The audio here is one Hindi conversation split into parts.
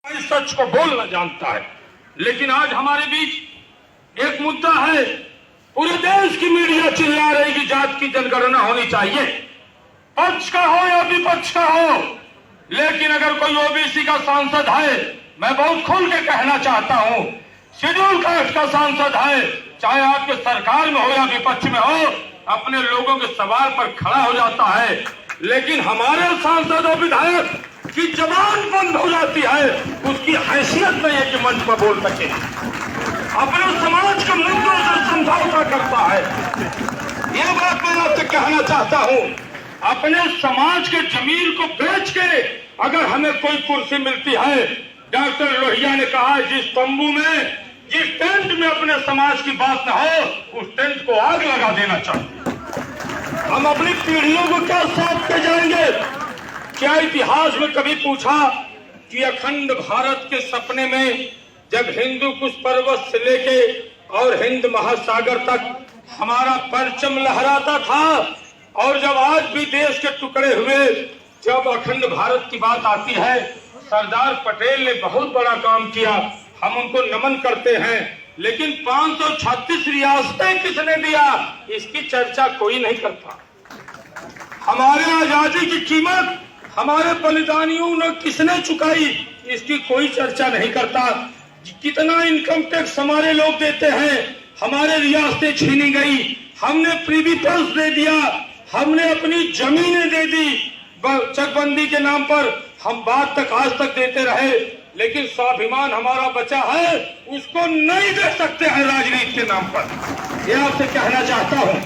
सच को बोलना जानता है। लेकिन आज हमारे बीच एक मुद्दा है, पूरे देश की मीडिया चिल्ला रही कि जात की जनगणना होनी चाहिए, पक्ष का हो या विपक्ष का हो। लेकिन अगर कोई ओबीसी का सांसद है, मैं बहुत खुल के कहना चाहता हूं, शेड्यूल कास्ट का सांसद है, चाहे आपके सरकार में हो या विपक्ष में हो, अपने लोगों के सवाल पर खड़ा हो जाता है। लेकिन हमारे सांसद और विधायक की जबान बंद हो जाती है, उसकी हैसियत नहीं है कि मंच पर बोल सके, अपने समाज के मुद्दों से समझौता करता है। ये बात मैं आपसे कहना चाहता हूं, अपने समाज के जमीन को बेच के अगर हमें कोई कुर्सी मिलती है, डॉक्टर लोहिया ने कहा जिस तंबू में, जिस टेंट में अपने समाज की बात न हो, उस टेंट को आग लगा देना चाहिए। हम अपनी पीढ़ियों को क्या सौंप के जाएंगे? क्या इतिहास में कभी पूछा कि अखंड भारत के सपने में जब हिंदू कुश पर्वत से लेके और हिंद महासागर तक हमारा परचम लहराता था, और जब आज भी देश के टुकड़े हुए, जब अखंड भारत की बात आती है, सरदार पटेल ने बहुत बड़ा काम किया, हम उनको नमन करते हैं। लेकिन 536 रियासतें किसने दिया, इसकी चर्चा कोई नहीं करता। हमारे आजादी की कीमत हमारे बलिदानियों ने किसने चुकाई, इसकी कोई चर्चा नहीं करता। कितना इनकम टैक्स हमारे लोग देते हैं, हमारे रियासतें छीनी गई, हमने प्रीवी पर्स दे दिया, हमने अपनी जमीनें दे दी, चकबंदी के नाम पर हम बात तक आज तक देते रहे। लेकिन स्वाभिमान हमारा बचा है, उसको नहीं दे सकते हैं राजनीति के नाम पर। ये आपसे कहना चाहता हूं,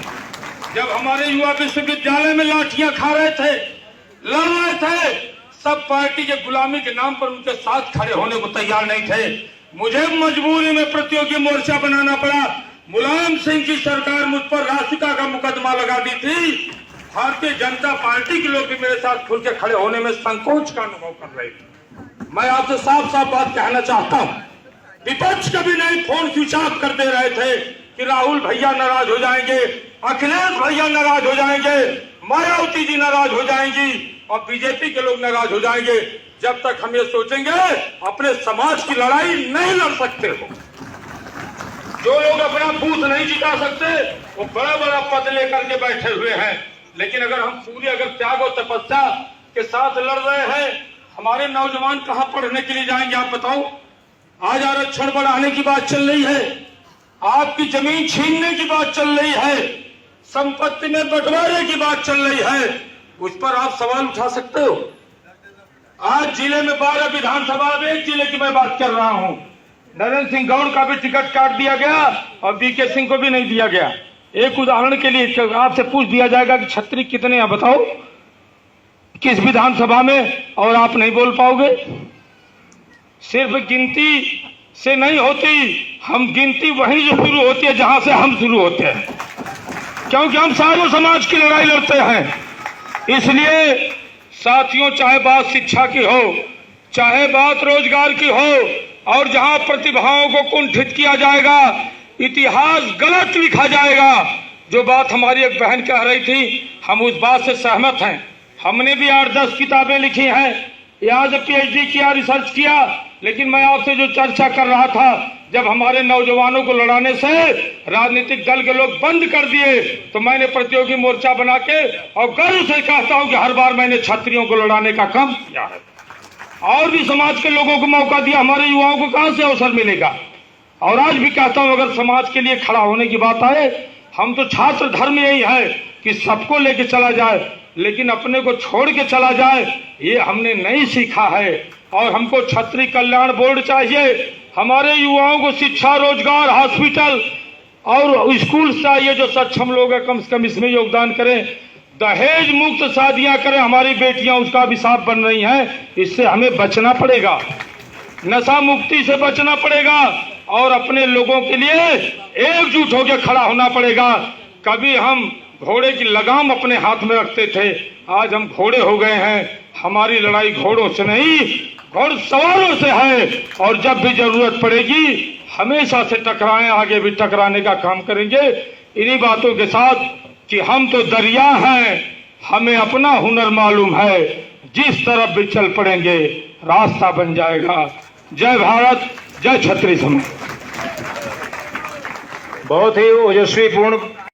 जब हमारे युवा विश्वविद्यालय में लाठियां खा रहे थे, लड़ रहे थे, सब पार्टी के गुलामी के नाम पर उनके साथ खड़े होने को तैयार नहीं थे। मुझे मजबूरी में प्रतियोगी मोर्चा बनाना पड़ा। मुलायम सिंह की सरकार मुझ पर राष्ट्रपिता का मुकदमा लगा दी थी। भारतीय जनता पार्टी के लोग भी मेरे साथ खुल के खड़े होने में संकोच का अनुभव कर रहे थे। मैं आपसे साफ साफ बात कहना चाहता हूं, विपक्ष कभी नहीं फोन स्विच ऑफ कर दे रहे थे कि राहुल भैया नाराज हो जाएंगे, अखिलेश भैया नाराज हो जाएंगे, मायावती जी नाराज हो जाएंगी और बीजेपी के लोग नाराज हो जाएंगे। जब तक हम ये सोचेंगे अपने समाज की लड़ाई नहीं लड़ सकते हो। जो लोग अपना बूथ नहीं जिता सकते, वो बड़ा बड़ा पद लेकर के बैठे हुए हैं। लेकिन अगर हम पूरी त्याग और तपस्या के साथ लड़ रहे हैं, हमारे नौजवान कहां पढ़ने के लिए जाएंगे आप बताओ? आज आरक्षण बढ़ाने की बात चल रही है, आपकी जमीन छीनने की बात चल रही है, संपत्ति में बंटवारे की बात चल रही है, उस पर आप सवाल उठा सकते हो? आज जिले में 12 विधानसभा, एक जिले की मैं बात कर रहा हूं, नरेंद्र सिंह गौड़ का भी टिकट काट दिया गया और बीके सिंह को भी नहीं दिया गया। एक उदाहरण के लिए आपसे पूछ दिया जाएगा कि छतरी कितने हैं बताओ, किस विधानसभा में, और आप नहीं बोल पाओगे। सिर्फ गिनती से नहीं होती, हम गिनती वहीं से शुरू होती है जहां से हम शुरू होते हैं, क्योंकि हम सारों समाज की लड़ाई लड़ते हैं। इसलिए साथियों, चाहे बात शिक्षा की हो, चाहे बात रोजगार की हो, और जहां प्रतिभाओं को कुंठित किया जाएगा, इतिहास गलत लिखा जाएगा। जो बात हमारी एक बहन कह रही थी, हम उस बात से सहमत हैं। हमने भी 8-10 किताबें लिखी हैं, यहाँ से PhD किया, रिसर्च किया। लेकिन मैं आपसे जो चर्चा कर रहा था, जब हमारे नौजवानों को लड़ाने से राजनीतिक दल के लोग बंद कर दिए, तो मैंने प्रतियोगी मोर्चा बना के और गर्व से कहता हूं कि हर बार मैंने छात्रियों को लड़ाने का काम किया है, और भी समाज के लोगों को मौका दिया। हमारे युवाओं को कहां से अवसर मिलेगा? और आज भी कहता हूं, अगर समाज के लिए खड़ा होने की बात आए, हम तो छात्र धर्म यही है कि सबको लेके चला जाए, लेकिन अपने को छोड़ के चला जाए, ये हमने नहीं सीखा है। और हमको छात्री कल्याण बोर्ड चाहिए, हमारे युवाओं को शिक्षा, रोजगार, हॉस्पिटल और स्कूल चाहिए। जो सक्षम लोग हैं कम से कम इसमें योगदान करें। दहेज मुक्त शादियां करें, हमारी बेटियां उसका अभिशाप बन रही हैं, इससे हमें बचना पड़ेगा। नशा मुक्ति से बचना पड़ेगा और अपने लोगों के लिए एकजुट होकर खड़ा होना पड़ेगा। कभी हम घोड़े की लगाम अपने हाथ में रखते थे, आज हम घोड़े हो गए हैं। हमारी लड़ाई घोड़ों से नहीं, घोड़सवारों से है। और जब भी जरूरत पड़ेगी हमेशा से टकराएं, आगे भी टकराने का काम करेंगे। इन्हीं बातों के साथ कि हम तो दरिया हैं, हमें अपना हुनर मालूम है, जिस तरफ भी चल पड़ेंगे रास्ता बन जाएगा। जय भारत, जय छत्तीसगढ़। बहुत ही ओजस्वी पूर्ण